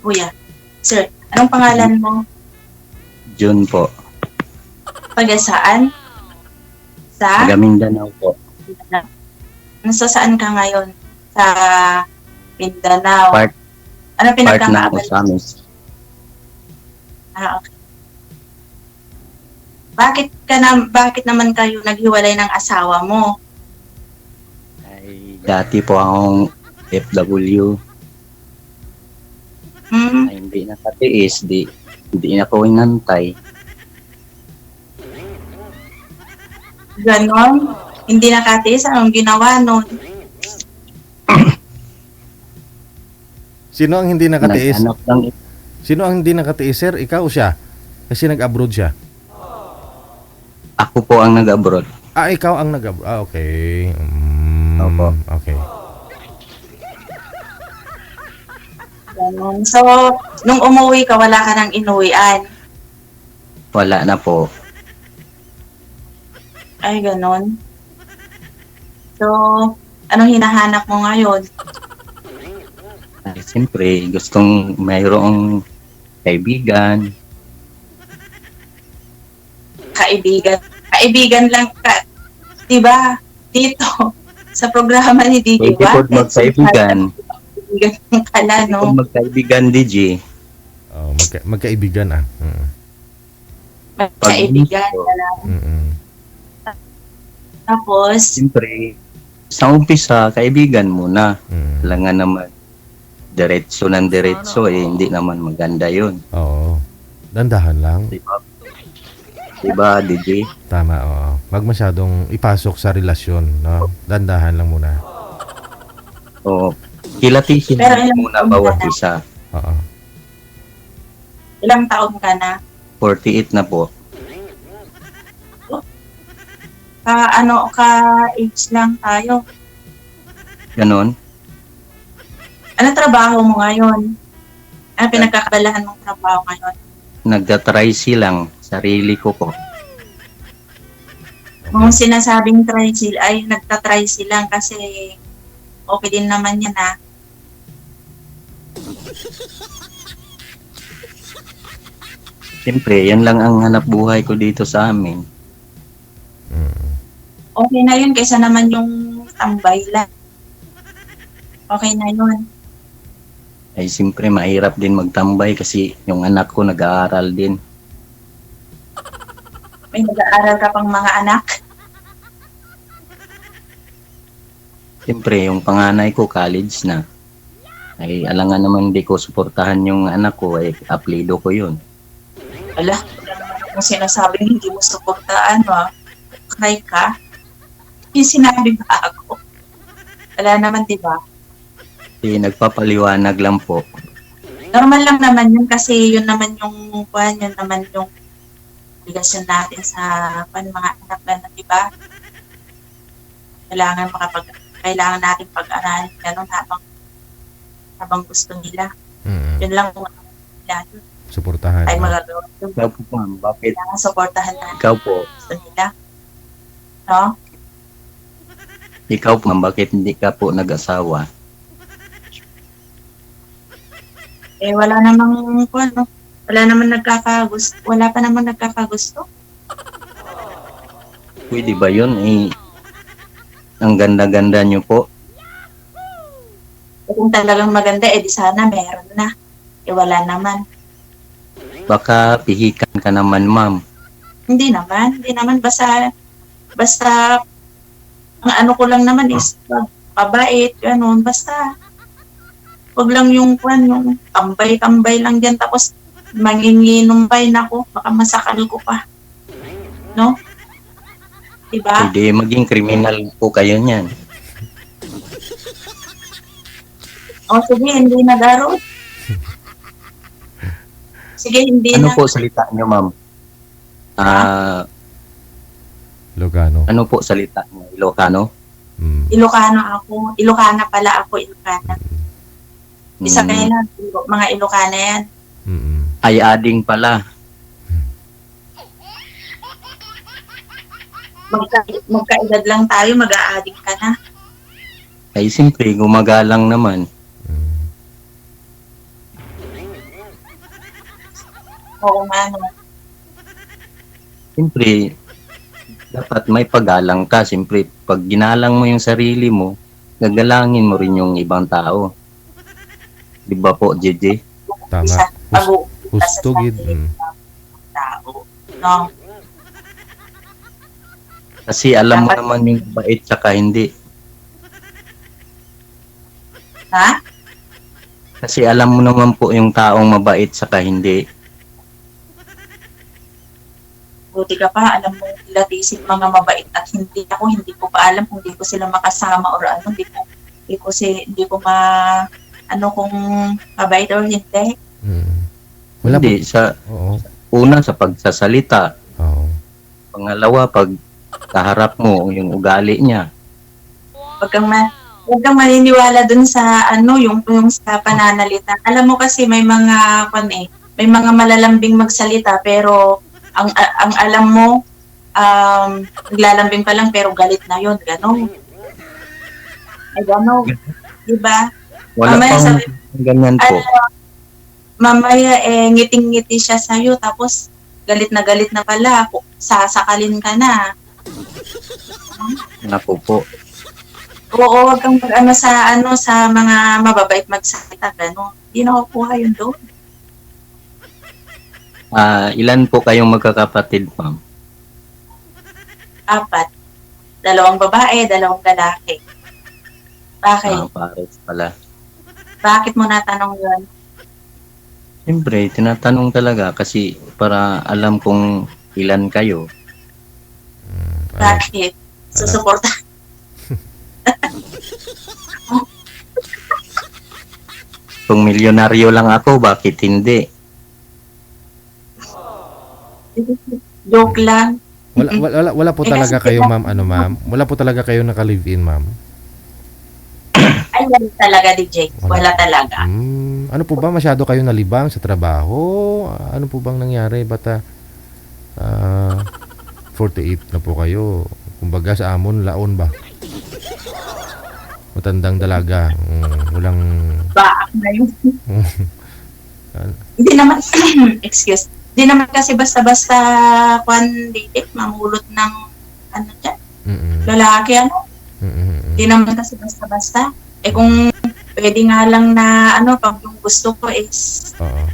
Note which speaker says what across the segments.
Speaker 1: Kuya. Sir, anong pangalan mo?
Speaker 2: June po.
Speaker 1: Taga saan? Sa?
Speaker 2: Taga Mindanao po.
Speaker 1: Nasa saan ka ngayon? Sa Mindanao.
Speaker 2: Part
Speaker 1: Ano
Speaker 2: ng
Speaker 1: pinagkakaabala?
Speaker 2: Osamis.
Speaker 1: Okay. Bakit naman kayo naghiwalay ng asawa mo?
Speaker 2: Ay, dati po akong FW. Ay, hindi nakatiis. Hindi na ko inantay.
Speaker 1: Ganon? Hindi nakatiis? Anong ginawa nun?
Speaker 3: Sino ang hindi nakatiis?
Speaker 2: Naghanap lang.
Speaker 3: Sino ang hindi nakatiis, sir? Ikaw o siya? Kasi nag-abroad siya.
Speaker 2: Ako po ang nag-abroad.
Speaker 3: Ikaw ang nag-abroad. Okay.
Speaker 2: Opo.
Speaker 3: Okay.
Speaker 1: Ganon. So, nung umuwi ka, wala ka nang inuwian.
Speaker 2: Wala na po.
Speaker 1: Ay, ganon. So, anong hinahanap mo ngayon?
Speaker 2: Ay, siyempre, gustong mayroong kaibigan.
Speaker 1: Kaibigan lang ka. Diba? Dito, sa programa ni DJ
Speaker 2: Pwede po magkaibigan.
Speaker 1: Kaibigan ka lang,
Speaker 2: Pwede
Speaker 1: no?
Speaker 2: po magkaibigan, DJ.
Speaker 3: Magkaibigan ah.
Speaker 1: Kaibigan ka lang. Tapos,
Speaker 2: Siyempre, sa umpisa, kaibigan muna. Kailangan naman diretso ng diretso hindi naman maganda yun.
Speaker 3: Oo. Dandahan lang.
Speaker 2: Diba, DJ?
Speaker 3: Tama, oo. Wag masyadong ipasok sa relasyon, no? Dandahan lang muna.
Speaker 2: Oo. Kilatisin muna bawat isa.
Speaker 3: Oo.
Speaker 1: ilang taon ka na?
Speaker 2: 48 na po.
Speaker 1: Ka-age lang tayo.
Speaker 2: Ganon.
Speaker 1: Ano trabaho mo ngayon? Ano pinagkakabalahan mong trabaho ngayon?
Speaker 2: Nagtatry silang sarili ko po.
Speaker 1: Kung sinasabing tricycle ay nagta-tricycle lang kasi okay din naman yan ha.
Speaker 2: Siyempre, yan lang ang hanap buhay ko dito sa amin.
Speaker 1: Okay na yun kaysa naman yung tambay lang. Okay na yun.
Speaker 2: Ay siyempre, mahirap din magtambay kasi yung anak ko nag-aaral din.
Speaker 1: May nag-aaral ka pang mga anak.
Speaker 2: Siyempre, yung panganay ko college na. Ay alangan naman di ko suportahan yung anak ko, apelido ko yun.
Speaker 1: Ala, kung sinasabing hindi mo suportaan, cry ka. Yung sinabi ba ako? Wala naman, di ba?
Speaker 2: Nagpapaliwanag lang po.
Speaker 1: Normal lang naman yun kasi yun naman yung yun naman yung obligasyon natin sa mga anak na, di ba? Kailangan natin pag-aralin ganun habang gusto nila. Yun lang kung nila.
Speaker 3: Suportahan.
Speaker 1: Ay magagawa.
Speaker 2: Ikaw po, ma'am, bakit?
Speaker 1: Kailangan supportahan natin.
Speaker 2: Ikaw po.
Speaker 1: Gusto nila. No?
Speaker 2: Ikaw po, ma'am, bakit hindi ka po nag-asawa?
Speaker 1: Wala namang wala naman nagkakagusto. Wala pa naman nagkakagusto.
Speaker 2: Pwede ba yun? Ang ganda-ganda nyo po.
Speaker 1: Kung talagang maganda, di sana meron na. Wala naman.
Speaker 2: Baka pihikan ka naman, ma'am.
Speaker 1: Hindi naman. Basta, ang ano ko lang naman is, pabait, ganun. Basta, wag lang yung tambay-tambay lang dyan. Tapos, manginginumpay na ko. Baka masakal ko pa. No? Diba?
Speaker 2: Pwede maging kriminal po kayo niyan.
Speaker 1: Sige, hindi na daro. Sige, hindi
Speaker 2: Ano
Speaker 1: na.
Speaker 2: po salita nyo, ma'am?
Speaker 3: Ilocano.
Speaker 2: Ano po salita nyo? Ilocano?
Speaker 1: Ilocano ako. Ilocana pala ako, Ilocana. Isa kayo na, mga Ilocana yan.
Speaker 2: Ay ading pala.
Speaker 1: Magkaedad lang tayo, mag-a-addict ka na.
Speaker 2: Ay simple, gumagalang naman.
Speaker 1: Oo nga, no.
Speaker 2: Siyempre, dapat may paggalang ka. Siyempre, pag ginalang mo yung sarili mo, gagalangin mo rin yung ibang tao. Di ba po, JJ?
Speaker 3: Tama.
Speaker 1: Isa, pag-uumpisa sa
Speaker 3: Husto gid.
Speaker 1: sarili ng tao. No?
Speaker 2: Kasi alam mo
Speaker 1: Dapat-
Speaker 2: naman yung bait tsaka hindi.
Speaker 1: Ha?
Speaker 2: Kasi alam mo naman po yung taong mabait tsaka hindi.
Speaker 1: Buti ka pa, alam mo, latisin mga mabait at hindi ko pa alam kung hindi ko sila makasama or ano, hindi ko kung mabait or hindi.
Speaker 3: Mm. Wala po.
Speaker 2: Hindi, sa
Speaker 3: Oo.
Speaker 2: una sa pagsasalita.
Speaker 3: Oo.
Speaker 2: Pangalawa, pag kaharap mo yung ugali niya.
Speaker 1: Huwag kang maniniwala dun sa yung sa pananalita. Alam mo kasi may mga may mga malalambing magsalita pero ang alam mo naglalambing pa lang pero galit na yon, gano'n. Ay gano'n. 'Di ba?
Speaker 2: Wala
Speaker 1: Mamaya
Speaker 2: pang
Speaker 1: sabi-
Speaker 2: ganyan po.
Speaker 1: Mamaya ngiting-ngiti siya sa iyo tapos galit na pala, sasakalin ka na.
Speaker 2: Naku po.
Speaker 1: Oo, wag kang sa mga mababait magsalita, gano'n. Hindi nakukuha yun doon.
Speaker 2: Ilan po kayong magkakapatid, ma'am?
Speaker 1: 4. 2 babae, 2 lalaki. Bakit?
Speaker 2: Pares pala.
Speaker 1: Bakit mo natanong yun?
Speaker 2: Siyempre, tinatanong talaga kasi para alam kung ilan kayo.
Speaker 3: Ano?
Speaker 1: Bakit? Susuporta.
Speaker 2: Kung milyonaryo lang ako, bakit hindi?
Speaker 1: Joke lang.
Speaker 3: Wala po talaga kayo, ma'am, ma'am? Wala po talaga kayo naka-live-in, ma'am?
Speaker 1: Ay, wala talaga, DJ. Wala talaga.
Speaker 3: Ano po ba? Masyado kayo nalibang sa trabaho? Ano po bang nangyari? Bata 48 na po kayo. Kumbaga sa amon, laon ba? Matandang dalaga. Walang...
Speaker 1: Baak na yun. Hindi naman, excuse. Hindi naman kasi basta-basta mamulot ng dyan, lalaki, Hindi naman kasi basta-basta. Kung pwede nga lang na pag yung gusto ko is
Speaker 3: Oo.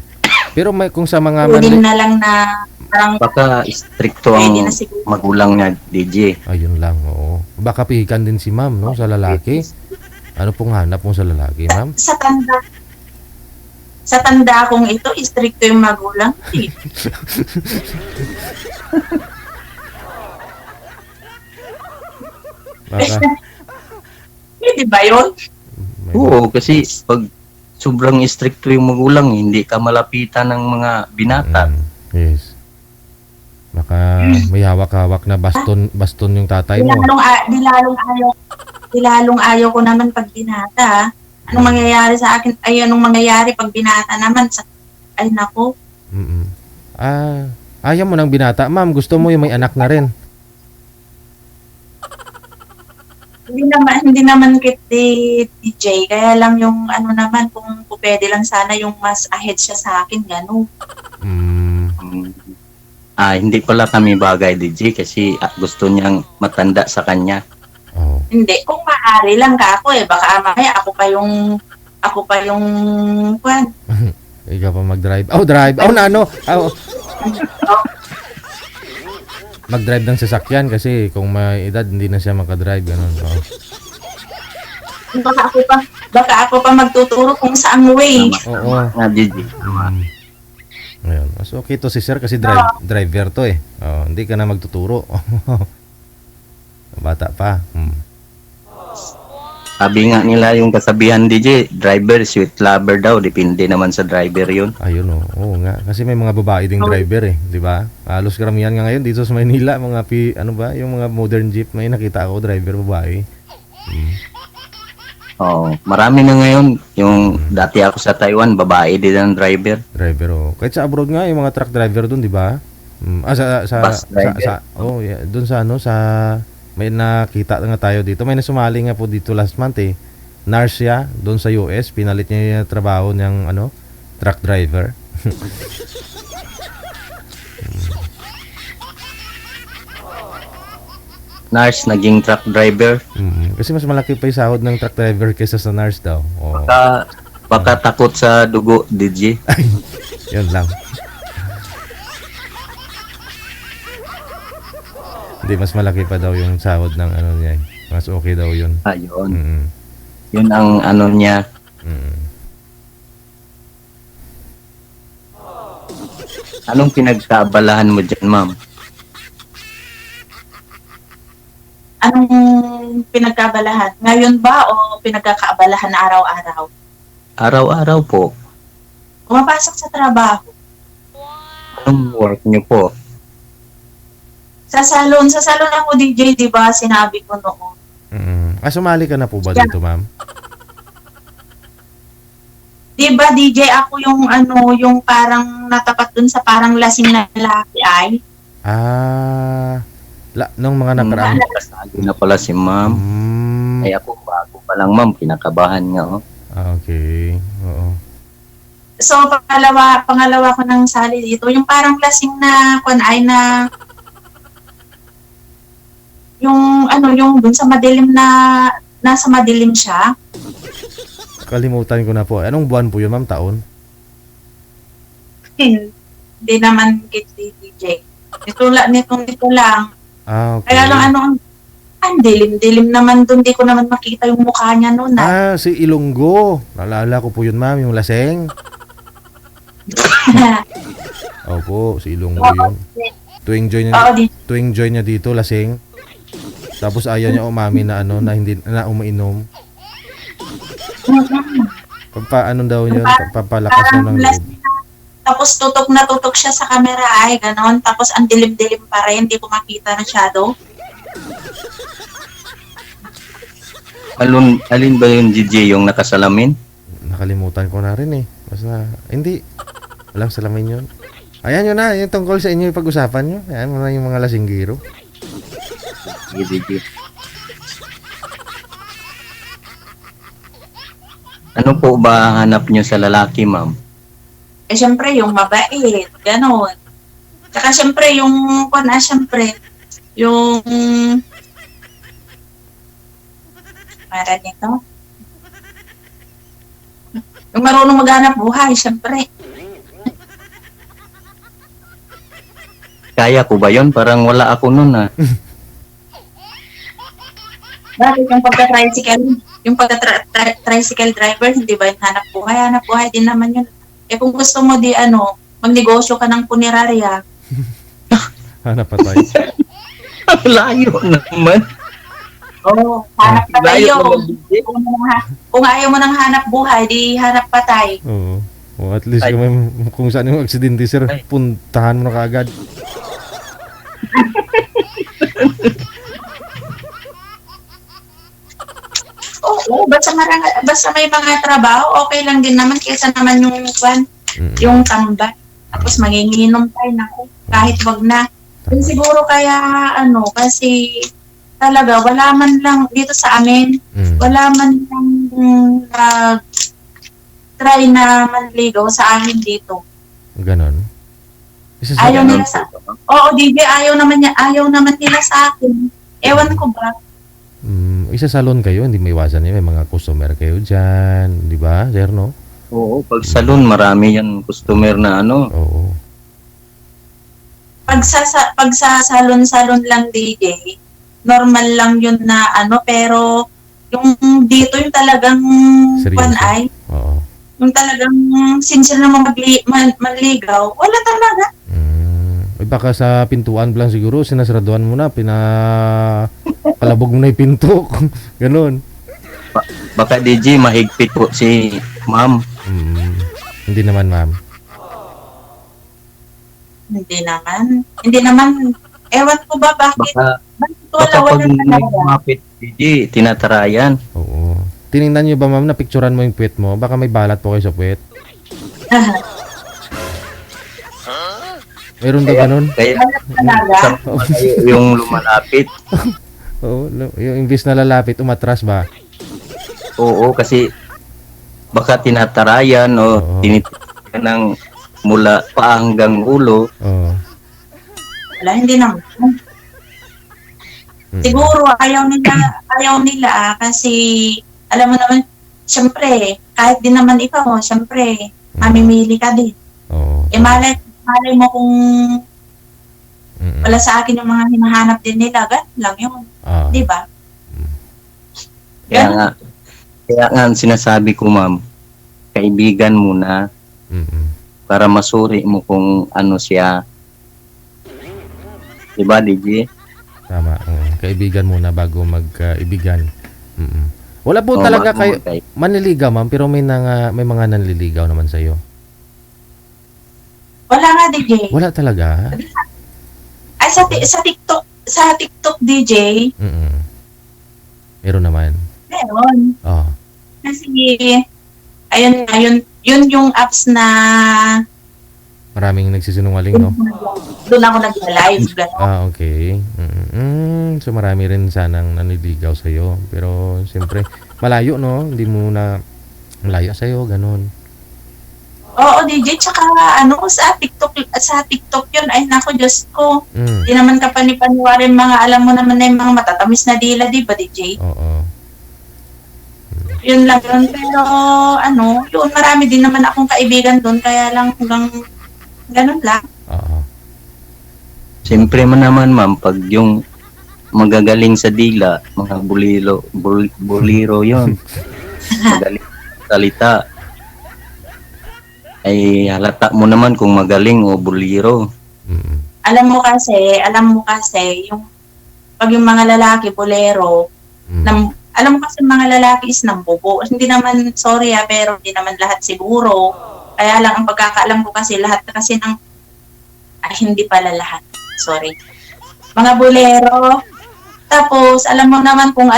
Speaker 3: Pero kung sa mga
Speaker 1: kunin na lang na parang
Speaker 2: Baka stricto
Speaker 1: pwede
Speaker 2: ang
Speaker 1: na siguro.
Speaker 2: magulang niya, DJ.
Speaker 3: Ayun lang, oo. Baka pihikan din si ma'am, no? Sa lalaki. Ano pong hanap mo sa lalaki, ma'am?
Speaker 1: Sa tanda kong ito, stricto yung magulang.
Speaker 3: Baka...
Speaker 1: Pwede ba yun?
Speaker 2: Oo, kasi pag sobrang stricto yung magulang, hindi ka malapitan ng mga binata.
Speaker 3: Yes. Baka may hawak-hawak na baston yung tatay mo.
Speaker 1: Di lalong ayaw ko naman pag binata. Anong mangyayari sa akin? Ay, anong mangyayari pag binata naman? Ay, nako.
Speaker 3: Ayaw mo ng binata, ma'am. Gusto mo yung may anak na rin.
Speaker 1: Hindi naman kit DJ. Kaya lang yung naman, kung pwede lang sana yung mas ahead siya sa akin, gano'n.
Speaker 2: Hindi pala kami bagay, DJ, kasi gusto niyang matanda sa kanya.
Speaker 3: Oh.
Speaker 1: Hindi, kung maaari lang ka ako baka mamaya ako pa yung kwan.
Speaker 3: Ikaw pa mag-drive. Drive. Mag-drive ng sasakyan kasi kung may edad hindi na siya makadrive, ganun. Oh.
Speaker 1: Baka ako pa magtuturo kung saang way.
Speaker 3: Oo.
Speaker 2: DJ.
Speaker 3: Ayun. Mas okay to si sir kasi driver to hindi ka na magtuturo. Bata pa.
Speaker 2: Sabi nga nila yung kasabihan, DJ, driver, sweet lover daw. Depende naman sa driver yun.
Speaker 3: Ayun oo nga. Kasi may mga babae ding driver di ba? Halos karamihan nga ngayon dito sa Maynila, yung mga modern jeep, may nakita ako driver babae.
Speaker 2: Marami na ngayon. Yung dati ako sa Taiwan, babae din ang driver.
Speaker 3: Driver, Kahit sa abroad nga, yung mga truck driver doon, di ba?
Speaker 2: Bus driver.
Speaker 3: Doon sa may nakita nga tayo dito. May nasumali nga po dito last month Nurse siya doon sa US. Pinalit niya yung trabaho niyang truck driver.
Speaker 2: nurse, naging truck driver.
Speaker 3: Kasi mas malaki pa yung sahod ng truck driver kaysa sa nurse daw. Oo.
Speaker 2: Baka takot sa dugo, DJ.
Speaker 3: Yun lang. Hindi, mas malaki pa daw yung sahod ng ano niya. Mas okay daw yun.
Speaker 2: Ayun.
Speaker 3: Mm.
Speaker 2: Yun ang ano niya.
Speaker 3: Mm.
Speaker 2: Anong pinagkaabalahan mo dyan, ma'am?
Speaker 1: Anong pinagkabalahan? Ngayon ba o pinagkakaabalahan araw-araw?
Speaker 2: Araw-araw po.
Speaker 1: Pumapasok sa trabaho.
Speaker 2: Anong work niyo po?
Speaker 1: Sa salon ako DJ, di ba? Sinabi ko noon.
Speaker 3: Sumali ka na po ba
Speaker 1: Yeah.
Speaker 3: dito, ma'am?
Speaker 1: Di ba DJ ako yung yung parang natapat dun sa parang lasing na lalaki ay?
Speaker 3: Nung mga nakaraang...
Speaker 2: Kasali na pala si ma'am. Ay ako, bago pa lang, ma'am. Kinakabahan nga, oh.
Speaker 3: Okay. Oo.
Speaker 1: So, pangalawa ko nang sali dito, yung parang lasing na ay na yung yung dun sa madilim na nasa madilim siya.
Speaker 3: Kalimutan ko na po. Anong buwan po yun, ma'am? Taon?
Speaker 1: Hindi naman DJ. Nito lang.
Speaker 3: Okay.
Speaker 1: Kaya lang ang dilim-dilim naman dun, di ko naman makita yung mukha niya noon.
Speaker 3: Si Ilonggo. Naalala ko po yun, ma'am, yung laseng. Opo, si Ilonggo yun. Tuwing join niya dito, laseng. Tapos ayaw niya umamin na na hindi na umainom. Paano daw yun? Papalakas na ng loob.
Speaker 1: Tapos tutok siya sa camera ay ganon. Tapos ang dilim-dilim pa rin, hindi ko makita na shadow.
Speaker 2: Alin ba yung DJ yung nakasalamin?
Speaker 3: Nakalimutan ko na rin eh. Basta, hindi. Walang salamin yun. Ayan yun na, yung tungkol sa inyo yung pag-usapan nyo. Ayan mo na yung mga lasinggiro.
Speaker 2: Sige, DJ. Ano po ba hanap nyo sa lalaki, ma'am?
Speaker 1: Syempre, yung mabait, ganon. Tsaka syempre, yung para nito. Yung marunong maghanap buhay, syempre.
Speaker 2: Kaya ko ba yun? Parang wala ako nun, ah.
Speaker 1: Bakit yung pagka-tricycle driver, hindi ba yung hanap buhay din naman yun. Kung gusto mo magnegosyo ka ng punerarya.
Speaker 3: Hanap pa tayo.
Speaker 2: Layo naman.
Speaker 1: Oo, hanap pa
Speaker 2: Layo
Speaker 1: tayo.
Speaker 2: naman.
Speaker 1: Kung ayaw mo ng hanap buhay, di hanap pa tayo.
Speaker 3: Oo. O at least kung saan yung aksidente, sir, puntahan mo na kaagad.
Speaker 1: Oo, basta may mga trabaho, okay lang din naman kaysa naman yung tambay. Tapos manginginom tayo, naku, kahit wag na. Yun siguro kaya kasi talaga wala man lang dito sa amin, wala man lang try na manligaw sa amin dito.
Speaker 3: Ganon.
Speaker 1: Ayaw nila Oo, DJ, ayaw naman nila sa akin. Ewan ko ba?
Speaker 3: Isa salon kayo, hindi may iwasan yun. May mga customer kayo dyan. Di ba, sir, no?
Speaker 2: Oo, pag salon, marami yan customer na
Speaker 3: Oo.
Speaker 1: Pag sa salon lang, DJ, normal lang yun na pero yung dito yung talagang
Speaker 3: Seryoso? Oo.
Speaker 1: yung talagang sincere na manligaw, wala talaga.
Speaker 3: Baka sa pintuan lang siguro, sinasaraduan mo na, palabog mo na yung pinto. Ganon.
Speaker 2: Baka DJ, mahigpit po si ma'am.
Speaker 3: Hindi naman, ma'am.
Speaker 1: Hindi naman. Ewan ko ba bakit?
Speaker 2: Baka pag may kumapit, DJ, tinatarayan.
Speaker 3: Oo. Tinignan niyo ba, ma'am, na picturean mo yung puwet mo? Baka may balat po kayo sa puwet. Meron ba ganun?
Speaker 2: Kaya yung lumalapit.
Speaker 3: Oo, yung imbis na lalapit, umatras ba?
Speaker 2: Oo, kasi baka tinatarayan o tinitigan ng mula pa hanggang ulo.
Speaker 3: Oo.
Speaker 1: Wala, hindi naman. Siguro ayaw nila kasi alam mo naman, syempre, kahit din naman ikaw, syempre, mamimili ka din.
Speaker 3: Oo.
Speaker 1: Malay mo kung
Speaker 3: Mm-mm.
Speaker 1: wala sa akin yung mga hinahanap din nila, ganun lang yun.
Speaker 3: Ah.
Speaker 1: Di ba?
Speaker 2: Kaya nga ang sinasabi ko, ma'am, kaibigan muna
Speaker 3: Mm-mm.
Speaker 2: para masuri mo kung ano siya. Diba, DJ?
Speaker 3: Tama. Kaibigan muna bago magkaibigan. Wala po talaga kayo manliligaw, ma'am, pero may mga nanliligaw naman sa iyo.
Speaker 1: Wala nga, DJ.
Speaker 3: Wala talaga.
Speaker 1: Ay, sa TikTok, DJ,
Speaker 3: Meron naman.
Speaker 1: meron.
Speaker 3: Oh.
Speaker 1: Kasi, yun yung apps na
Speaker 3: Maraming nagsisinungaling, no?
Speaker 1: doon ako nag-live.
Speaker 3: Ah, okay. So marami rin sanang nanliligaw sa iyo, pero siyempre malayo, no? Hindi mo na malayo sa iyo, ganun.
Speaker 1: Oo, DJ, tsaka sa TikTok yun, ay nako, Diyos ko.
Speaker 3: Mm.
Speaker 1: Di naman ka panipaniwarin mga, alam mo naman na yung mga matatamis na dila, di ba, DJ?
Speaker 3: Oo.
Speaker 1: Yun lang yun. Pero, yun, marami din naman akong kaibigan doon, kaya lang hanggang ganun lang.
Speaker 3: Oo.
Speaker 2: Siyempre man naman, ma'am, pag yung magagaling sa dila, mga buliro yon. Magaling sa salita. Ay halata mo naman kung magaling o buliro.
Speaker 1: Alam mo kasi, yung pag yung mga lalaki, bolero, alam mo kasi mga lalaki is nambubo. Hindi naman, sorry pero hindi naman lahat siguro. Kaya lang ang pagkakaalam ko kasi lahat kasi hindi pala lahat. Sorry. Mga bolero. Tapos, alam mo naman kung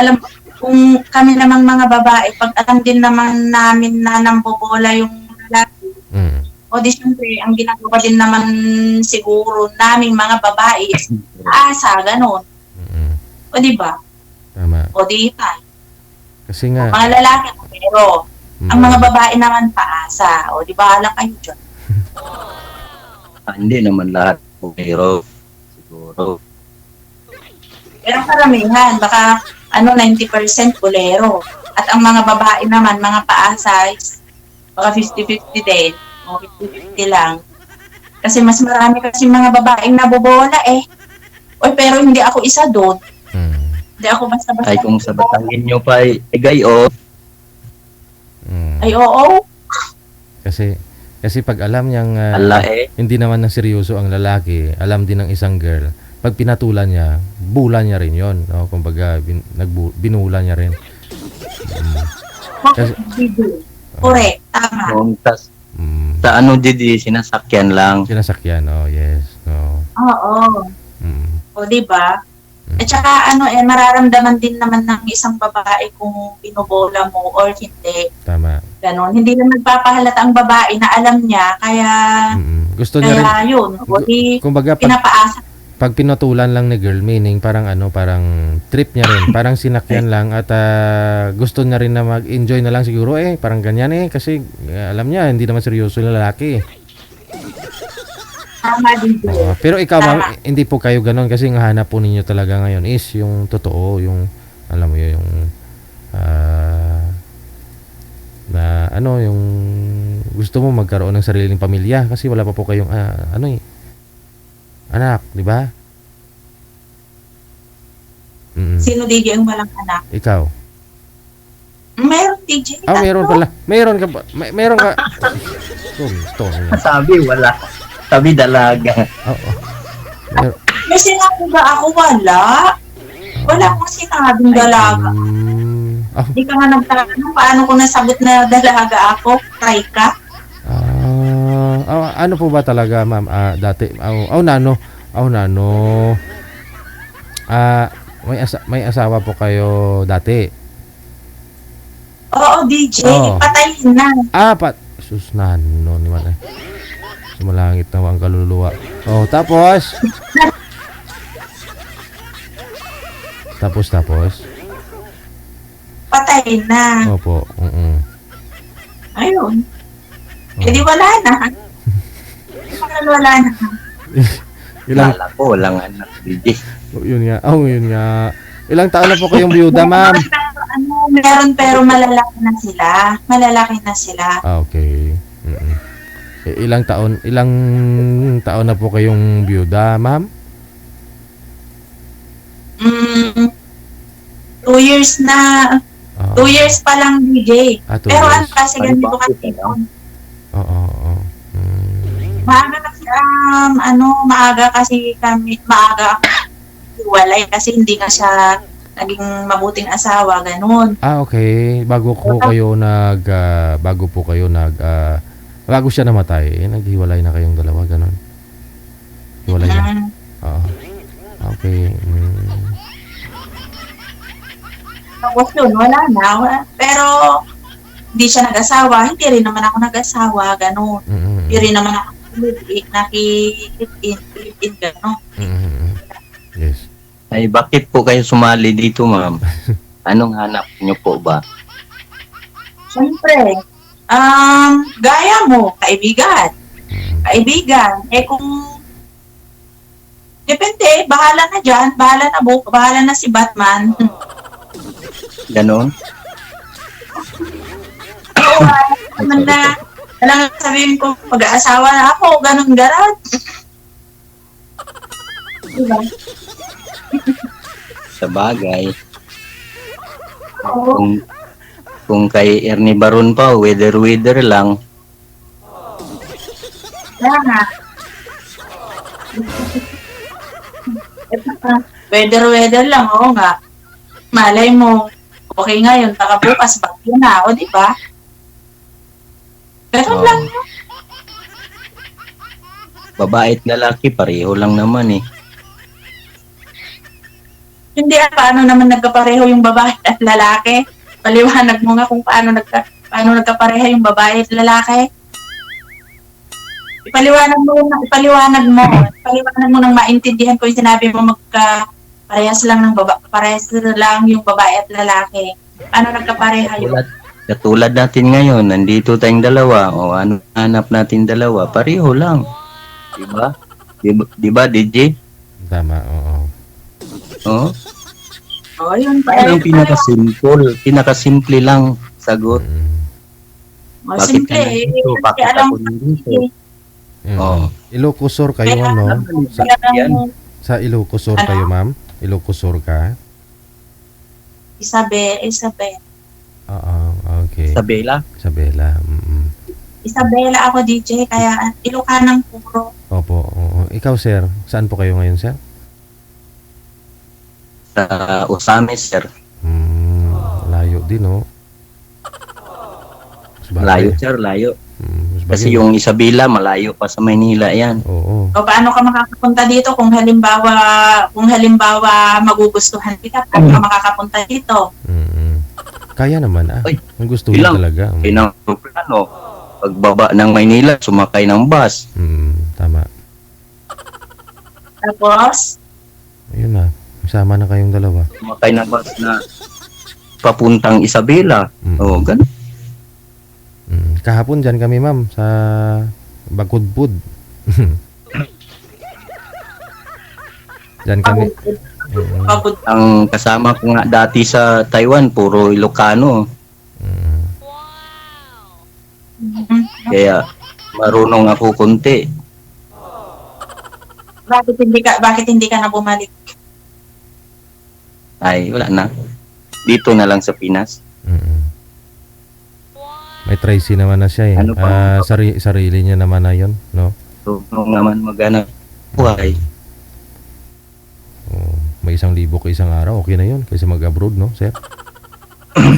Speaker 1: kami namang mga babae, pag alam din naman namin na nambobola yung lalaki, o di syempre, ang ginagawa din naman siguro naming mga babae is asa, ganun. O di ba?
Speaker 3: Tama.
Speaker 1: O di ba?
Speaker 2: Ah.
Speaker 3: Kasi nga,
Speaker 1: Mga lalaki, pero ang mga babae naman paasa. O di ba, alam kayo dyan.
Speaker 2: Hindi naman lahat buliro. Siguro.
Speaker 1: Pero karamihan, baka 90% bolero. At ang mga babae naman, mga paasa, is baka 50-50 din. O 50-50 lang. Kasi mas marami kasi mga babaeng nabobola eh. Oy, pero hindi ako isa doon. Hindi ako basta-basta.
Speaker 2: Ay kung sa Batangin nyo pa ay gayo.
Speaker 1: Ay, oo.
Speaker 3: Kasi pag alam niyang hindi naman na seryoso ang lalaki, alam din ng isang girl, pag pinatulan niya, bula niya rin yon, no? Kumbaga binula niya rin. Kasi,
Speaker 1: correct, tama.
Speaker 2: Sa Didi, sinasakyan lang.
Speaker 3: Sinasakyan, yes. No.
Speaker 1: Oo. O, di ba? At saka mararamdaman din naman ng isang babae kung binobola mo or hindi.
Speaker 3: Tama.
Speaker 1: Ganon. Hindi na nagpapahalata ang babae na alam niya, kaya
Speaker 3: gusto niya
Speaker 1: kaya
Speaker 3: rin.
Speaker 1: yun. O di,
Speaker 3: Kumbaga
Speaker 1: pinapaasa.
Speaker 3: pag pinatulan lang ni girl, meaning parang parang trip niya rin, parang sinakyan lang at gusto niya rin na mag-enjoy na lang siguro parang ganyan kasi alam niya hindi naman seryoso yung lalaki.
Speaker 1: Tama din.
Speaker 3: Pero ikaw, ma'am, hindi po kayo ganon kasi ang hanap po ninyo talaga ngayon is yung totoo, yung alam mo yung na yung gusto mo magkaroon ng sariling pamilya kasi wala pa po kayong anak, di ba?
Speaker 1: Sino DJ ang walang anak?
Speaker 3: Ikaw.
Speaker 1: Meron DJ.
Speaker 3: Meron pala. Meron ka ba? Meron ka. Story.
Speaker 2: Sabi wala. Sabi dalaga.
Speaker 3: Oo.
Speaker 1: May sinabi ba ako? Wala. Wala akong sinabing dalaga. Hindi ka nga nagtatanong paano ko nasagot na dalaga ako. Try ka.
Speaker 3: Ano po ba talaga, ma'am? Dati, nano. May asawa po kayo dati.
Speaker 1: Oo, DJ. Patay na.
Speaker 3: Sus, nano naman Sumalangit na ang kaluluwa. Tapos? Tapos?
Speaker 1: Patay na.
Speaker 3: Opo.
Speaker 1: Ayun. Di wala na. Wala na.
Speaker 3: Ilang,
Speaker 2: Kala ko walang anak, DJ.
Speaker 3: yun nga. Oh, yun nga. Ilang taon na po kayong biyuda, ma'am?
Speaker 1: Meron pero malalaki na sila. Malalaki na sila.
Speaker 3: Ah, okay. Mm-mm. Ilang taon na po kayong biyuda, ma'am?
Speaker 1: 2 years na.
Speaker 3: Ah,
Speaker 1: 2 years pa lang, DJ.
Speaker 3: 2
Speaker 1: Pero ano
Speaker 3: years.
Speaker 1: kasi ganito kasi
Speaker 3: Oo, oo.
Speaker 1: maaga kasi maaga kasi maaga ako hiwalay kasi hindi nga siya naging mabuting asawa, ganun.
Speaker 3: Ah, okay. Bago siya namatay, naghiwalay na kayong dalawa, ganun. Hiwalay na.
Speaker 1: Mm.
Speaker 3: Oo. Okay.
Speaker 1: Tapos yun, wala na. Pero hindi siya nag-asawa, hindi rin naman ako nag-asawa, ganun. Hindi rin naman ako nakikip-in, ganun.
Speaker 3: Yes.
Speaker 2: Ay, bakit po kayo sumali dito, ma'am? Anong hanap niyo po ba?
Speaker 1: Siyempre, gaya mo, kaibigan. Kaibigan, kung depende, bahala na dyan, bahala na si Batman.
Speaker 2: Ganon?
Speaker 1: Oo, naman na, alam sabihin ko, pag-aasawa na ako, ganun-garan. Diba?
Speaker 2: Sa bagay.
Speaker 1: Oo.
Speaker 2: Kung kay Ernie Baron pa, weather lang.
Speaker 1: Kaya nga. Weather lang, oo nga. Malay mo, okay ngayon, baka bukas, bagyo na, o di ba? Ganun
Speaker 2: Oo.
Speaker 1: lang.
Speaker 2: Babae at lalaki, pareho lang naman eh.
Speaker 1: Hindi, paano naman nagkapareho yung babae at lalaki? Paliwanag mo nga kung paano nagkapareha yung babae at lalaki. Ipaliwanag mo nang maintindihan ko yung sinabi mo parehas lang yung babae at lalaki. Paano nagkapareha yun?
Speaker 2: Katulad natin ngayon, nandito tayong dalawa, o ano hanap natin dalawa, pareho lang. Diba? Diba, DJ?
Speaker 3: Tama, oo.
Speaker 2: Oo?
Speaker 1: Oh, yun pa.
Speaker 2: Ano ang pinakasimple lang sagot. Bakit
Speaker 1: Simple
Speaker 2: ka nandito? Bakit ako nandito? Oo.
Speaker 3: Ilocos Sur kayo, no? Sa Ilocos Sur kayo, ma'am? Ilocos Sur ka?
Speaker 1: Isabela.
Speaker 3: Oo, okay.
Speaker 2: Isabela?
Speaker 3: Isabela.
Speaker 1: Isabela ako, DJ, kaya Ilocanang puro.
Speaker 3: Opo, oo. Ikaw, sir, saan po kayo ngayon, sir?
Speaker 2: Sa Osamis, sir.
Speaker 3: Layo din, no?
Speaker 2: Layo, sir, layo.
Speaker 3: Kasi
Speaker 2: Kasi yung Isabela, malayo pa sa Maynila yan.
Speaker 3: Oo.
Speaker 1: O paano ka makakapunta dito kung halimbawa magugustuhan kita, paano ka makakapunta dito?
Speaker 3: Kaya naman,
Speaker 2: Ay,
Speaker 3: ang gusto mo
Speaker 2: ilang-
Speaker 3: talaga.
Speaker 2: Plano, pagbaba ng Maynila, sumakay ng bus.
Speaker 3: Tama.
Speaker 1: Tapos,
Speaker 3: Ayun na. Sama na kayong dalawa.
Speaker 2: Sumakay ng bus na papuntang Isabela. Oo, ganun.
Speaker 3: Kahapon dyan kami, ma'am, sa Bagudbud. Dyan kami.
Speaker 1: pagod.
Speaker 2: Ang kasama ko nga dati sa Taiwan, puro Ilocano. Kaya marunong ako konti.
Speaker 1: Bakit hindi ka na bumalik?
Speaker 2: Ay, wala na. Dito na lang sa Pinas.
Speaker 3: May Tracy naman na siya eh.
Speaker 2: Ano pa?
Speaker 3: Sarili niya naman na yun, no?
Speaker 2: So, nung naman maghanap buhay,
Speaker 3: May 1,000 ka isang araw, okay na yun. Kaysa mag-abroad, no, sir?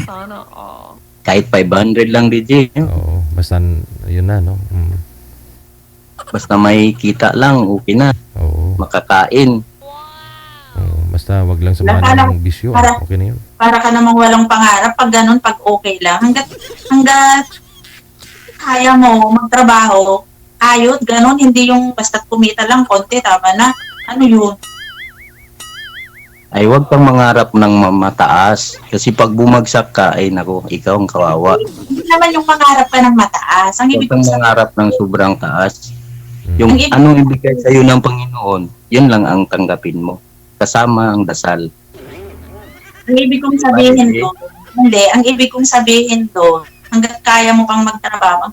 Speaker 4: Sana all.
Speaker 2: kahit 500 lang, DJ.
Speaker 3: Oo, basta yun na, no?
Speaker 2: Basta may kita lang, okay na.
Speaker 3: Oo.
Speaker 2: Makakain.
Speaker 3: Basta wag lang samahan ng bisyo. Okay na yun.
Speaker 1: Para ka namang walang pangarap, pag ganun, pag okay lang. Hanggat kaya mo magtrabaho, ayot, ganun, hindi yung basta't kumita lang, konti, tama na. Ano yun?
Speaker 2: Ay, wag kang mangarap ng mataas. Kasi pag bumagsak ka, ay nako, ikaw ang kawawa.
Speaker 1: Hindi naman yung mangarap ka ng mataas. Ang
Speaker 2: Huwag
Speaker 1: ibig
Speaker 2: kang
Speaker 1: kong sabihin,
Speaker 2: mangarap ng sobrang taas. Yung
Speaker 1: Ang ibig-
Speaker 2: anong ibigay sa'yo ng Panginoon, yun lang ang tanggapin mo. Kasama ang dasal.
Speaker 1: Ang ibig kong sabihin doon, hindi, ang ibig kong sabihin doon, hanggat kaya mo pang magtrabaho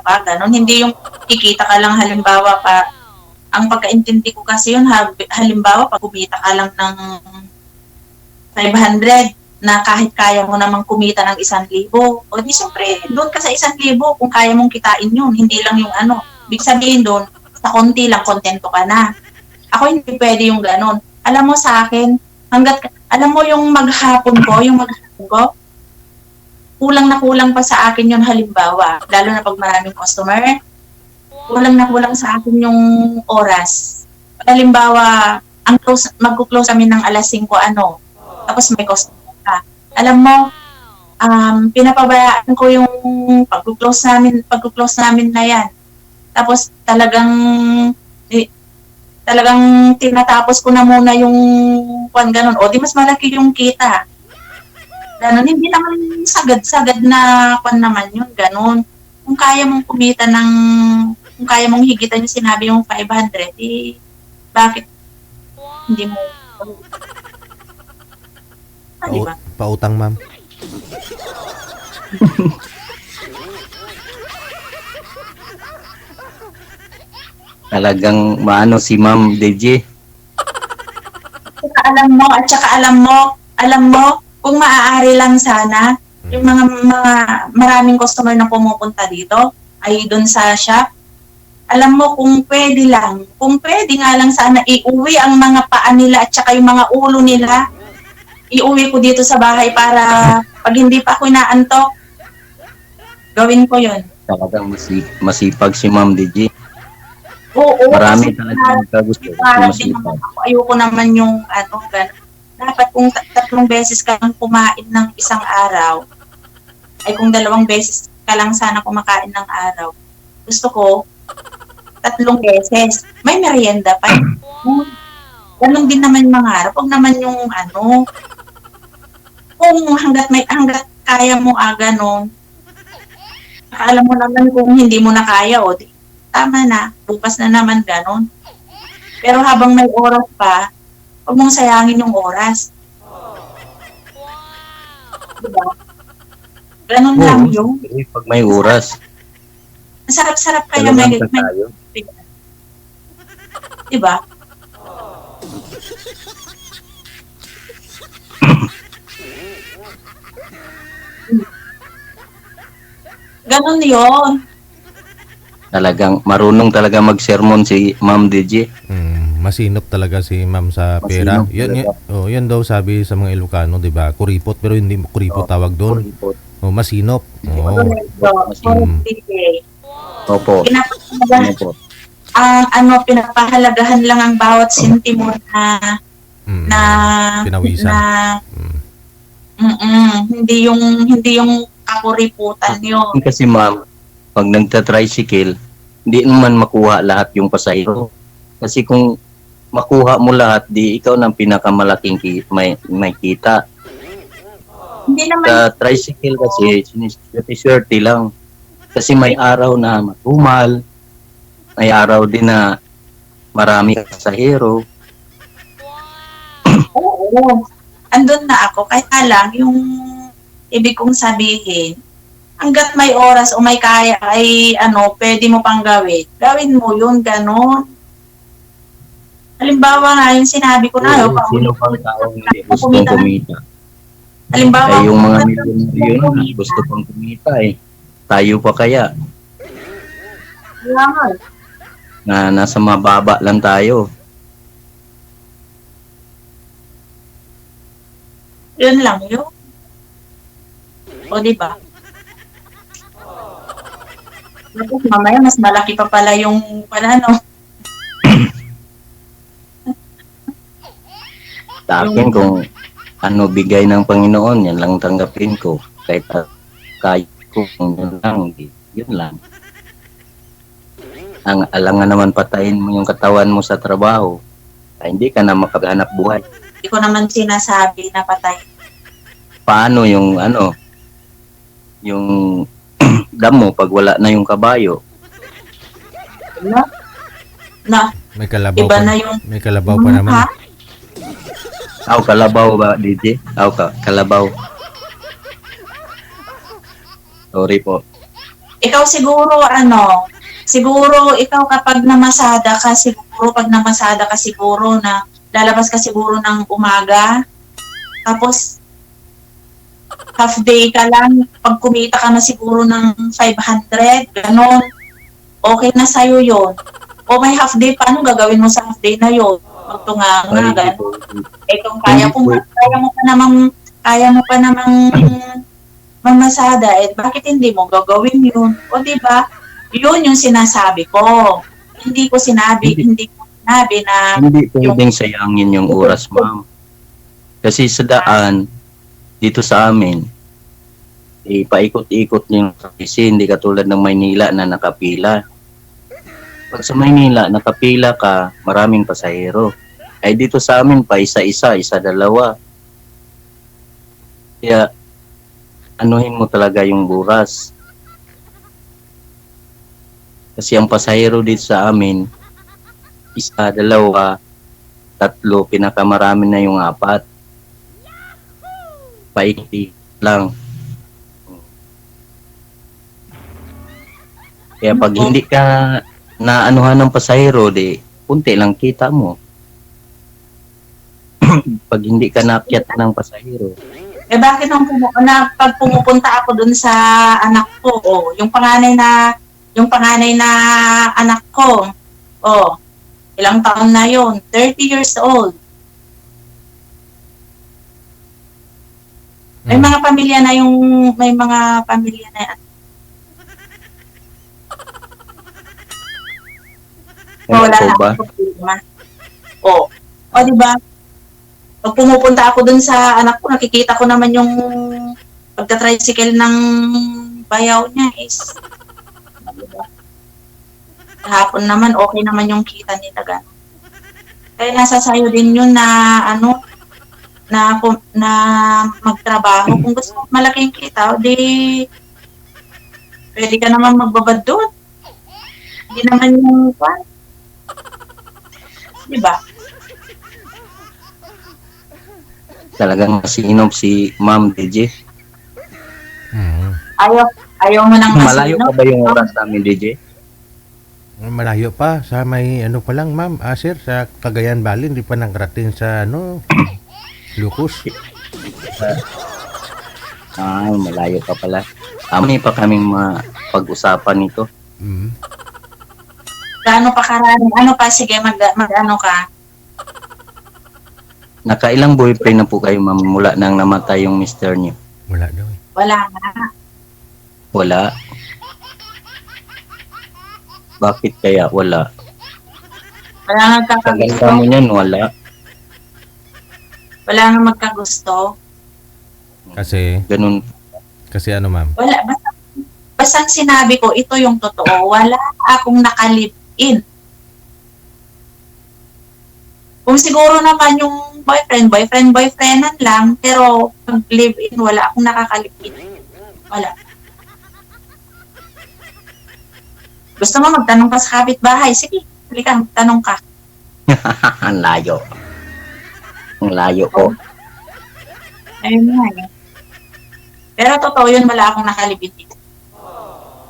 Speaker 1: ka, ganun. Hindi yung kikita ka lang halimbawa pa, ang pagkaintindi ko kasi yun, halimbawa pag kumita ka lang ng 500, na kahit kaya mo namang kumita ng 1,000, o di siyempre, doon ka sa 1,000 kung kaya mong kitain yun, hindi lang yung ano. Ibig sabihin doon, sa konti lang, kontento ka na. Ako hindi pwede yung ganon. Alam mo sa akin, alam mo yung maghapon ko, kulang pa sa akin yun halimbawa, lalo na pag maraming customer, kulang sa akin yung oras. Halimbawa, magkuklose kami ng alas 5, tapos may customer ka. Alam mo, pinapabayaan ko yung pagkuklose namin na yan. Tapos talagang tinatapos ko na muna yung ganun. O di mas malaki yung kita. Ganun, hindi naman sagad-sagad na naman yun, ganun. Kung kaya mong kung kaya mong higitan yung sinabi yung 500, bakit hindi mo? Diba?
Speaker 3: Pautang, ma'am.
Speaker 2: Talagang maano si Ma'am DJ.
Speaker 1: At saka alam mo, kung maaari lang sana, yung mga maraming customer na pumupunta dito, ay doon sa shop, alam mo kung pwede nga lang sana iuwi ang mga paa nila at saka yung mga ulo nila, iuwi ko dito sa bahay para pag hindi pa ako inaantok, gawin ko yun.
Speaker 2: Talagang masipag si Ma'am DJ.
Speaker 1: Oo,
Speaker 2: Marami
Speaker 1: kasi
Speaker 2: talaga nagkagusto.
Speaker 1: parang din naman ako. Ayoko naman yung ganun. Dapat kung 3 beses ka lang kumain ng isang araw, ay kung 2 beses ka lang sana kumakain ng araw, gusto ko 3 beses. May merienda pa. Ganun din naman yung mga araw. Huwag naman yung kung hanggat kaya mo ganun, alam mo naman kung hindi mo na kaya, tama na, bukas na naman ganun. Pero habang may oras pa, huwag mong sayangin yung oras. Diba? Ganun lang yun.
Speaker 2: Pag may oras.
Speaker 1: Ang sarap-sarap kaya may diba? Ganun yun.
Speaker 2: Talagang marunong talaga mag-sermon si Ma'am DJ.
Speaker 3: Masinop talaga si ma'am sa pera. Yan daw sabi sa mga Ilocano, 'di ba? Kuripot, pero hindi kuripot tawag doon. Masinop.
Speaker 2: Opo.
Speaker 1: Pinapahalagahan lang ang bawat sentimo na
Speaker 3: pinawisan.
Speaker 1: Hindi yung kakuriputan yun.
Speaker 2: Kasi ma'am, pag nagta-tricycle, hindi naman makuha lahat yung pasahero. Kasi kung makuha mo lahat, di ikaw ng pinakamalaking may kita.
Speaker 1: Hindi naman.
Speaker 2: Sa tricycle kasi, swerte lang. Kasi may araw na matumal, may araw din na marami pasahero.
Speaker 1: Oo. Andun na ako. Kaya lang, yung ibig kong sabihin, hanggat may oras o may kaya ay pwede mo pang gawin. Gawin mo yun, ganon. Halimbawa nga, yung sinabi ko na,
Speaker 2: sino pang taong hindi gustong kumita?
Speaker 1: Halimbawa,
Speaker 2: ay yung mga milyonaryo gusto pang kumita Tayo pa kaya? Na nasa mababa lang tayo.
Speaker 1: Yun lang yun. O, diba? Tapos mamaya, mas malaki pa pala yung
Speaker 2: Sa akin, kung bigay ng Panginoon, yan lang tanggapin ko. Kahit kaya ko, kung yun lang. Ang alangan naman patayin mo yung katawan mo sa trabaho, hindi ka na makapaghanap buhay.
Speaker 1: Hindi ko naman sinasabi na patay.
Speaker 2: Paano yung yung damo pag wala na yung kabayo?
Speaker 1: Na
Speaker 3: May kalabaw
Speaker 1: Iba
Speaker 3: pa.
Speaker 1: na yung
Speaker 3: May kalabaw pa naman.
Speaker 1: ha?
Speaker 2: Aw, kalabaw ba, DJ? Aw, kalabaw. Sorry po.
Speaker 1: Ikaw siguro siguro ikaw kapag namasada ka siguro na lalabas ka siguro ng umaga, tapos half day ka lang, pag kumita ka na siguro ng 500, ganon, okay na sa'yo yon. O may half day pa, anong gagawin mo sa half day na yon? Magtunga nga,
Speaker 2: Ay,
Speaker 1: ganon.
Speaker 2: po.
Speaker 1: Eh kung kaya mo pa namang mamasada, eh bakit hindi mo gagawin yun? O di ba? Yun yung sinasabi ko. Hindi ko sinabi na
Speaker 2: Hindi pwedeng sayangin yung oras, ma'am. Kasi sa daan, dito sa amin, paikot-ikot yung kasi hindi katulad ng Maynila na nakapila. Pag sa Maynila, nakapila ka, maraming pasahero. Ay dito sa amin pa, isa-dalawa. Kaya, anuhin mo talaga yung oras. Kasi ang pasahero dito sa amin, isa, dalawa, tatlo, pinakamarami na yung 4. Paikti lang. Kaya pag hindi ka naanuhan ng pasahero, di punti lang kita mo. Pag hindi ka naakyat ng pasahero.
Speaker 1: eh bakit pag pumupunta ako dun sa anak ko, yung panganay na anak ko, ilang taon na yon, 30 years old. May mga pamilya na wala
Speaker 2: Ano
Speaker 1: na
Speaker 2: ba?
Speaker 1: akong problema. Di ba? Pag pumupunta ako dun sa anak ko, nakikita ko naman yung pagta-tricycle ng bayaw niya is, diba? Kahapon naman, okay naman yung kita nila gano'n. Kaya nasa sayo din yun na magtrabaho. Kung gusto mo malaking kita, di pwede ka naman magbabad doon. Hindi naman yung diba?
Speaker 2: Talagang sinop si Ma'am DJ.
Speaker 1: Ayaw mo nang
Speaker 2: Malayo pa ba yung oras namin, DJ?
Speaker 3: Malayo pa sa may pa lang, ma'am. Sir, sa Cagayan Valley, hindi pa nakarating sa Lucas.
Speaker 2: Malayo pa pala. May pa kaming pag-usapan nito.
Speaker 1: Gaano pa karami? Ano pa? Sige, mag-ano ka?
Speaker 2: Nakailang boyfriend na po kayo, ma'am, mula nang namatay yung mister niyo?
Speaker 3: Wala daw eh.
Speaker 1: Wala nga.
Speaker 2: Wala. Bakit kaya wala?
Speaker 1: Wala nga
Speaker 2: Kaganda
Speaker 1: magkakagusto.
Speaker 2: mo niyan, wala.
Speaker 1: Wala nga magkagusto.
Speaker 3: Kasi ano, ma'am?
Speaker 1: Wala. Basta sinabi ko, ito yung totoo. Wala akong nakalip-in. Kung siguro naman yung boyfriendan lang, pero pag live-in, wala akong nakakalip-in. Wala. Gusto mo magtanong ka sa kapitbahay? Sige, halika, magtanong ka.
Speaker 2: Ang layo. Ang layo ko.
Speaker 1: Ayun nga eh. Pero totoo yun, wala akong nakalip-in.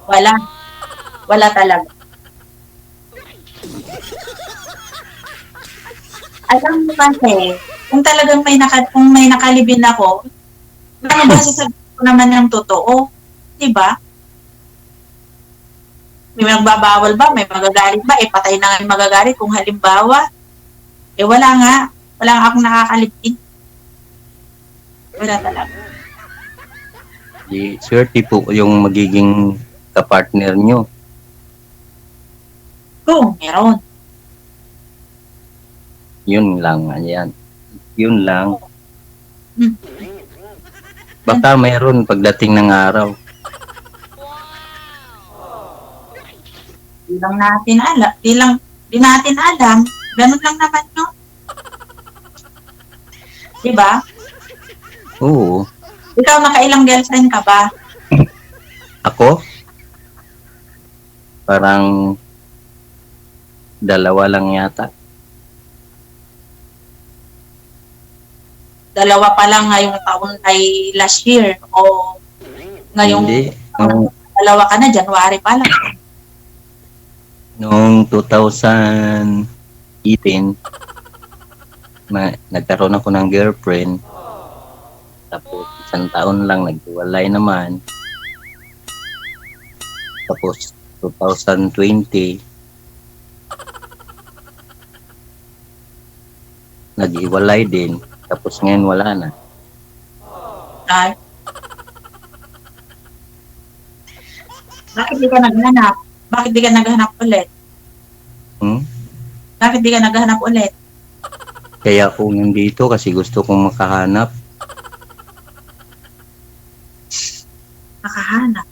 Speaker 1: Wala. Wala talaga. Alam mo kasi, kung talagang kung may nakalibin ako, ano ba sasabihin ko naman ng totoo? Diba? May magbabawal ba? May magagalit ba? Patay na nga yung magagalit kung halimbawa. Wala nga. Wala nga akong nakakalibin. Wala talaga.
Speaker 2: Swerte po yung magiging kapartner nyo.
Speaker 1: Kung meron.
Speaker 2: Yun lang, ayan. Yun lang.
Speaker 1: Hmm.
Speaker 2: Baka mayroon pagdating ng araw.
Speaker 1: Di natin alam. Ganun lang naman yun. Diba?
Speaker 2: Oo.
Speaker 1: Ikaw, nakailang girlfriend ka ba?
Speaker 2: Ako? Parang Dalawa lang yata.
Speaker 1: Dalawa pa lang ngayong taon ay last year o ngayong
Speaker 2: Hindi. Nung,
Speaker 1: dalawa ka na, January pa lang.
Speaker 2: noong 2018, nagkaroon ako ng girlfriend. Tapos isang taon lang naghiwalay naman. Tapos 2020, naghiwalay din. Tapos ngayon wala na.
Speaker 1: Ay. Bakit di ka naghanap? Bakit di ka naghanap ulit?
Speaker 2: Hmm?
Speaker 1: Bakit di ka naghanap ulit?
Speaker 2: Kaya ako nandito kasi gusto kong makahanap.
Speaker 1: Nakahanap.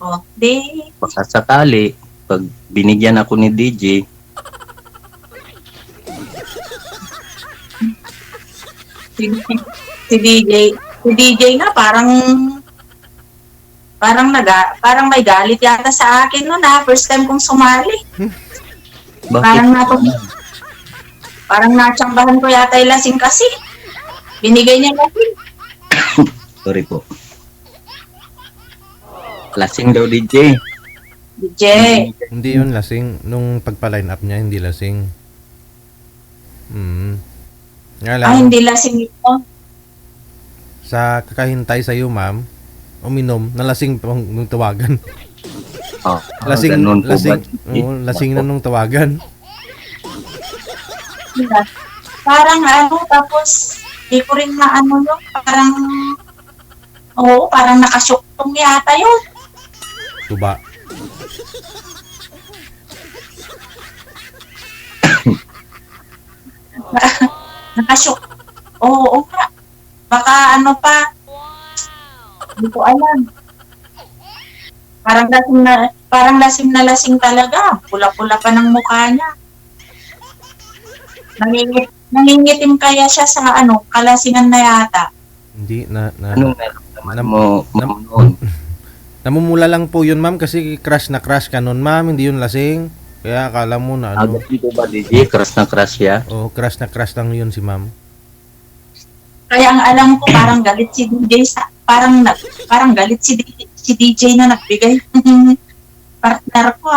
Speaker 1: O, di.
Speaker 2: Baka sakali, pag binigyan ako ni DJ,
Speaker 1: Si DJ nga parang may galit yata sa akin noon first time kong sumali.
Speaker 2: bakit?
Speaker 1: Parang natsambahan ko yata yung lasing kasi. Binigay niya lasing.
Speaker 2: Sorry po. Lasing daw DJ.
Speaker 1: DJ.
Speaker 3: Hindi yun lasing. Nung pagpa-line up niya, hindi lasing. Nga lang,
Speaker 1: Hindi lasing ito.
Speaker 3: sa kakahintay sa'yo, ma'am, uminom, nalasing pang nung tawagan.
Speaker 2: Oh,
Speaker 3: Lasing,
Speaker 2: ganun po
Speaker 3: lasing,
Speaker 2: ba?
Speaker 3: oo, lasing na nung tawagan.
Speaker 1: Parang tapos di ko rin maano yun. Parang nakasyuktong yata yun.
Speaker 3: Tuba.
Speaker 1: Nakasyok. Oo nga. Baka pa. Hindi ko alam. Parang lasing talaga. Pula-pula pa ng mukha niya. Nangingitim kaya siya sa kalasingan na yata.
Speaker 3: Hindi,
Speaker 2: Anong naramdaman mo, ma'am, noon?
Speaker 3: namumula lang po yun, ma'am, kasi crush na crush ka nun, ma'am, hindi yun lasing. Kaya akala mo na
Speaker 2: Agad dito ba, DJ? Crush na crush siya?
Speaker 3: oh, crush na crush lang yun si ma'am.
Speaker 1: Kaya ang alam ko parang galit si DJ parang galit si DJ na nagbigay partner ko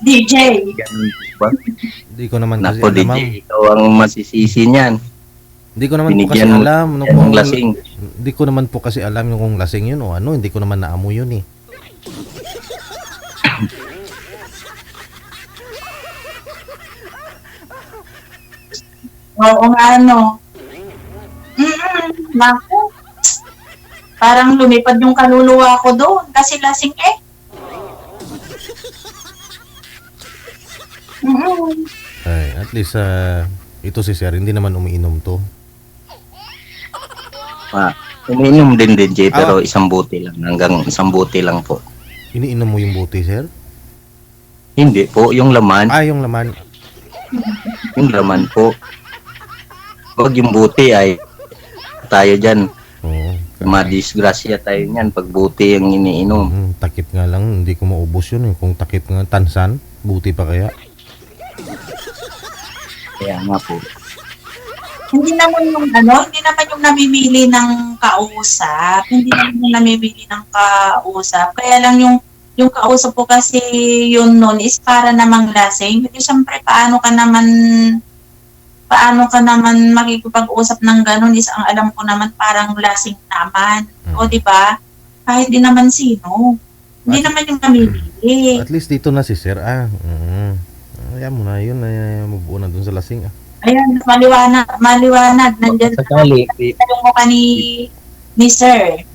Speaker 1: DJ.
Speaker 2: Ganun po ba?
Speaker 3: Hindi ko naman kasi
Speaker 2: Nako,
Speaker 3: alam,
Speaker 2: DJ,
Speaker 3: ma'am.
Speaker 2: ikaw ang masisisi niyan.
Speaker 3: Hindi ko naman po kasi
Speaker 2: Binigyan mo
Speaker 3: alam no,
Speaker 2: yan ng lasing.
Speaker 3: Hindi ko naman po kasi alam yung kung lasing yun o ano, hindi ko naman naamoy yun eh.
Speaker 1: Oo nga naku. Parang lumipad yung kaluluwa ko doon kasi lasing eh.
Speaker 3: Ay, at least ito si Sir, hindi naman umiinom to.
Speaker 2: Umiinom din, DJ, pero isang buti lang. Hanggang isang buti lang po.
Speaker 3: Iniinom mo yung buti, Sir?
Speaker 2: Hindi po, yung laman.
Speaker 3: Yung laman.
Speaker 2: Yung laman po. Huwag yung buti ay tayo dyan.
Speaker 3: Oo.
Speaker 2: Madisgrasya tayo niyan pag buti yung iniinom.
Speaker 3: Takip nga lang, hindi ko maubos yun eh. Kung takip nga tansan, buti pa kaya.
Speaker 2: Kaya nga po.
Speaker 1: Hindi naman yung namimili ng kausap. Hindi naman yung namimili ng kausap. Kaya lang yung kausap ko kasi yun nun is para namang lasing. Kasi syempre paano ka naman makikipag-usap ng ganun is ang alam ko naman parang lasing naman. O di ba? Kahit di naman sino. Hindi naman yung namimili.
Speaker 3: At least dito na si Sir. Ayan mo na yun. Mabuo na dun sa lasing.
Speaker 1: Ayan, maliwanag. Nandyan
Speaker 2: Sakali,
Speaker 1: yung mukha ni Sir.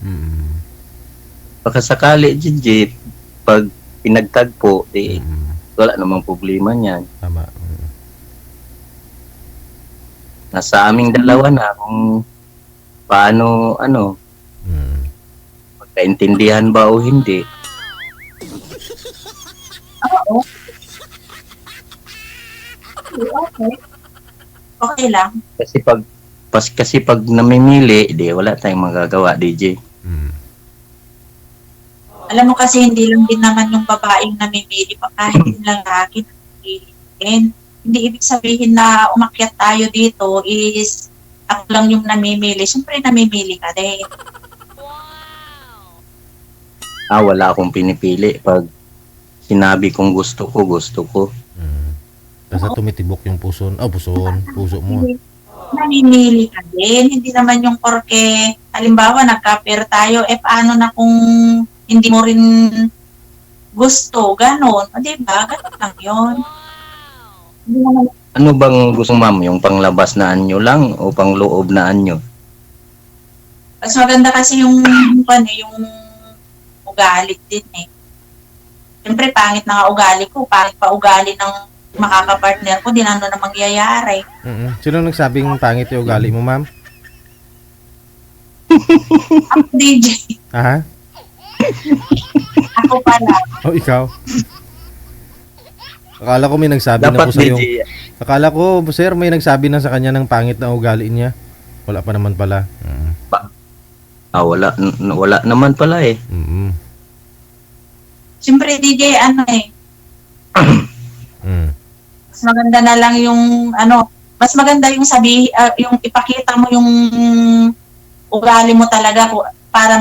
Speaker 2: baka sakali, DJ, pag pinagtagpo, wala namang problema niyan.
Speaker 3: Tama.
Speaker 2: Nasa aming dalawa na kung paano, magkaintindihan ba o hindi.
Speaker 1: Oo. Okay. Okay lang.
Speaker 2: Kasi pag namimili, di wala tayong magagawa, DJ.
Speaker 1: Alam mo kasi hindi lang din naman yung babaeng namimili pa, kahit yung lalaki namimili din. Hindi ibig sabihin na umakyat tayo dito is ako lang yung namimili. Siyempre namimili ka din.
Speaker 2: Wala akong pinipili. Pag sinabi kong gusto ko, gusto ko.
Speaker 3: Basta tumitibok yung puso mo.
Speaker 1: Namimili ka din. Hindi naman yung porke, halimbawa nagka-pair tayo, paano na kung hindi mo rin gusto, ganon. O diba? Ganon lang yun. Hindi naman.
Speaker 2: Ano bang gusto, ma'am? Yung panglabas na anyo lang o pangloob na anyo?
Speaker 1: Mas maganda kasi yung ugali din eh. Siyempre, pangit na nga ugali ko. Pangit pa ugali ng makakapartner ko. Di na ano na mangyayari.
Speaker 3: Sino nagsabing pangit yung ugali mo, ma'am?
Speaker 1: Ako, DJ.
Speaker 3: Aha?
Speaker 1: Ako pala.
Speaker 3: Ikaw? Akala ko may nagsabi na
Speaker 2: Dapat
Speaker 3: po sa'yo.
Speaker 2: DJ.
Speaker 3: Akala ko, sir, may nagsabi na sa kanya ng pangit na ugali niya. Wala pa naman pala.
Speaker 2: Wala naman pala eh.
Speaker 1: Siyempre, DJ, mas maganda na lang yung, mas maganda yung yung ipakita mo yung ugali mo talaga para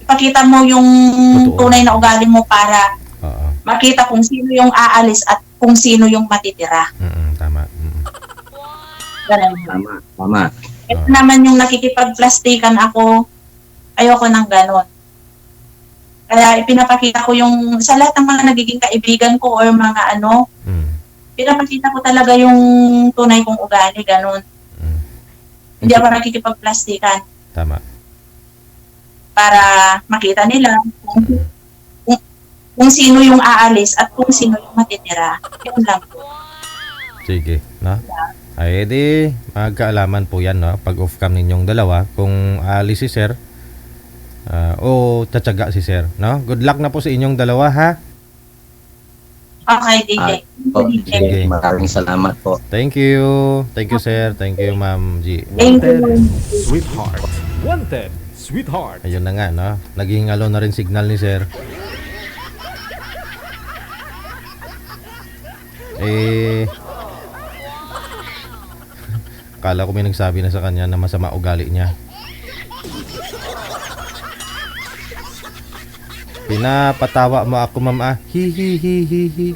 Speaker 1: ipakita mo yung
Speaker 3: Totoo.
Speaker 1: tunay na ugali mo para makita kung sino yung aalis at kung sino yung matitira.
Speaker 3: Tama.
Speaker 1: Ganun.
Speaker 2: Tama.
Speaker 1: Ito naman yung nakikipagplastikan ako, ayoko ng ganon. Kaya ipinapakita ko yung, sa lahat ng mga nagiging kaibigan ko or mga pinapakita ko talaga yung tunay kong ugali, ganon. Hindi ako nakikipagplastikan.
Speaker 3: Tama.
Speaker 1: Para makita nila kung sino yung aalis at kung sino yung matitira. Yun lang po.
Speaker 3: Sige, no? Ay, di, magkaalaman po yan, no? Pag off-cam ninyong dalawa, kung aalis si sir, o tatsaga si sir, no? Good luck na po sa inyong dalawa, ha?
Speaker 1: Okay, DJ.
Speaker 3: Sige.
Speaker 2: Maraming salamat po.
Speaker 3: Thank you. Thank you, sir. Thank you, Ma'am G.
Speaker 1: Thank you.
Speaker 5: Sweetheart. Wanted, sweetheart.
Speaker 3: Ayun na nga, no? Naging alo na rin signal ni sir. Akala ko may nagsabi na sa kanya na masama ugali niya. Pinapatawa mo ako, ma'am. Hi hi hi hi hi.